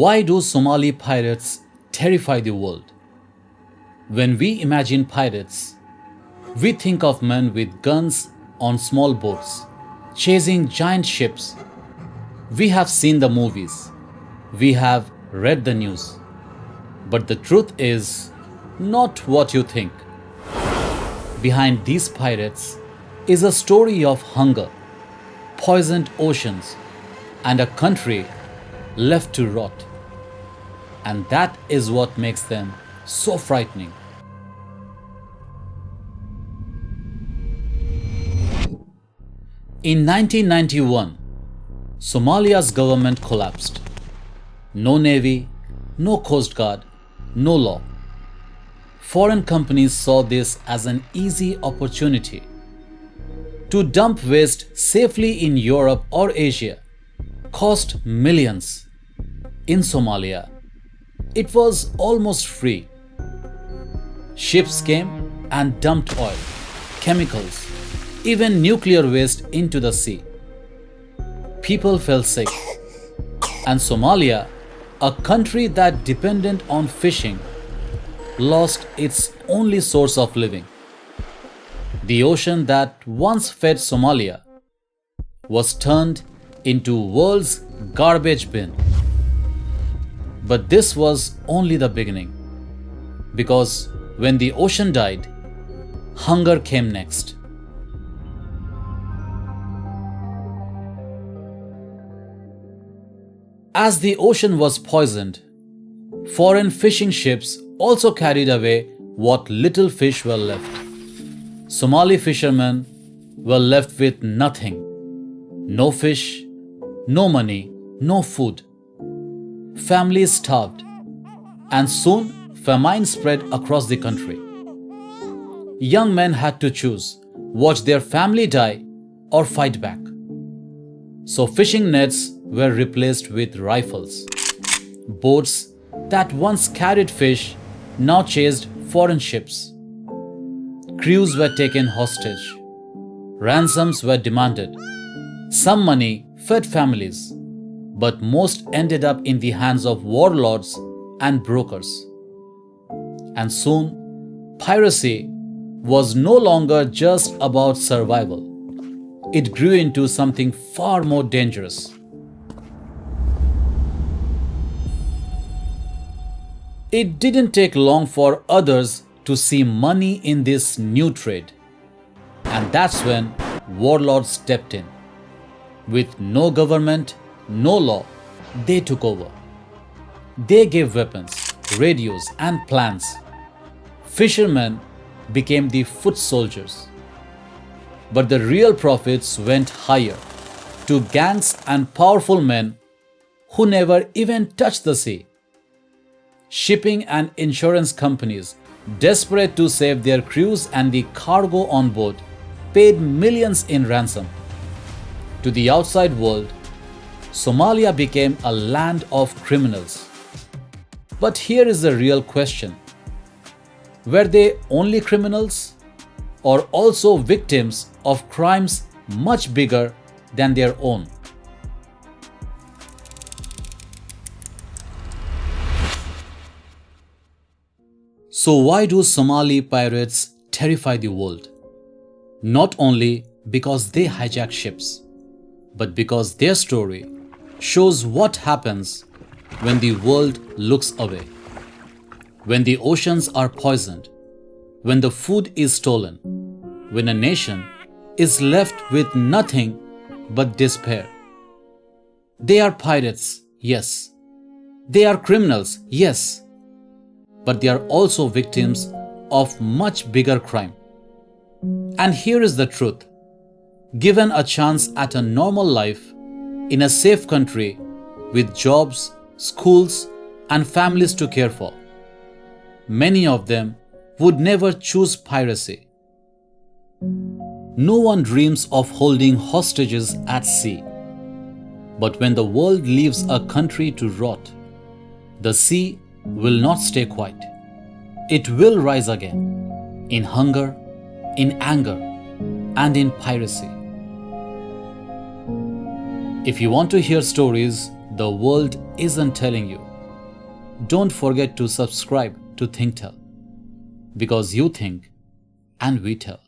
Why do Somali pirates terrify the world? When we imagine pirates, we think of men with guns on small boats, chasing giant ships. We have seen the movies, we have read the news. But the truth is not what you think. Behind these pirates is a story of hunger, poisoned oceans, and a country left to rot. And that is what makes them so frightening. In 1991, Somalia's government collapsed. No navy, no coast guard, no law. Foreign companies saw this as an easy opportunity to dump waste safely in Europe or Asia. Cost millions. In Somalia, it was almost free. Ships came and dumped oil, chemicals, even nuclear waste into the sea. People fell sick, and Somalia, a country that depended on fishing, lost its only source of living. The ocean that once fed Somalia was turned into world's garbage bin. But this was only the beginning, because when the ocean died, hunger came next. As the ocean was poisoned, foreign fishing ships also carried away what little fish were left. Somali fishermen were left with nothing. No fish, no money, no food. Families starved, and soon famine spread across the country. Young men had to choose, watch their family die or fight back. So fishing nets were replaced with rifles. Boats that once carried fish now chased foreign ships. Crews were taken hostage. Ransoms were demanded. Some money fed families, but most ended up in the hands of warlords and brokers. And soon, piracy was no longer just about survival. It grew into something far more dangerous. It didn't take long for others to see money in this new trade. And that's when warlords stepped in. With no government, no law, they took over. They gave weapons, radios, and plans. Fishermen became the foot soldiers. But the real profits went higher, to gangs and powerful men who never even touched the sea. Shipping and insurance companies, desperate to save their crews and the cargo on board, paid millions in ransom. To the outside world, Somalia became a land of criminals. But here is the real question. Were they only criminals, or also victims of crimes much bigger than their own? So why do Somali pirates terrify the world? Not only because they hijack ships, but because their story shows what happens when the world looks away. When the oceans are poisoned, when the food is stolen, when a nation is left with nothing but despair. They are pirates, yes. They are criminals, yes. But they are also victims of much bigger crime. And here is the truth. Given a chance at a normal life in a safe country with jobs, schools, and families to care for, many of them would never choose piracy. No one dreams of holding hostages at sea. But when the world leaves a country to rot, the sea will not stay quiet. It will rise again, in hunger, in anger, and in piracy. If you want to hear stories the world isn't telling you, don't forget to subscribe to ThinkTell, because you think and we tell.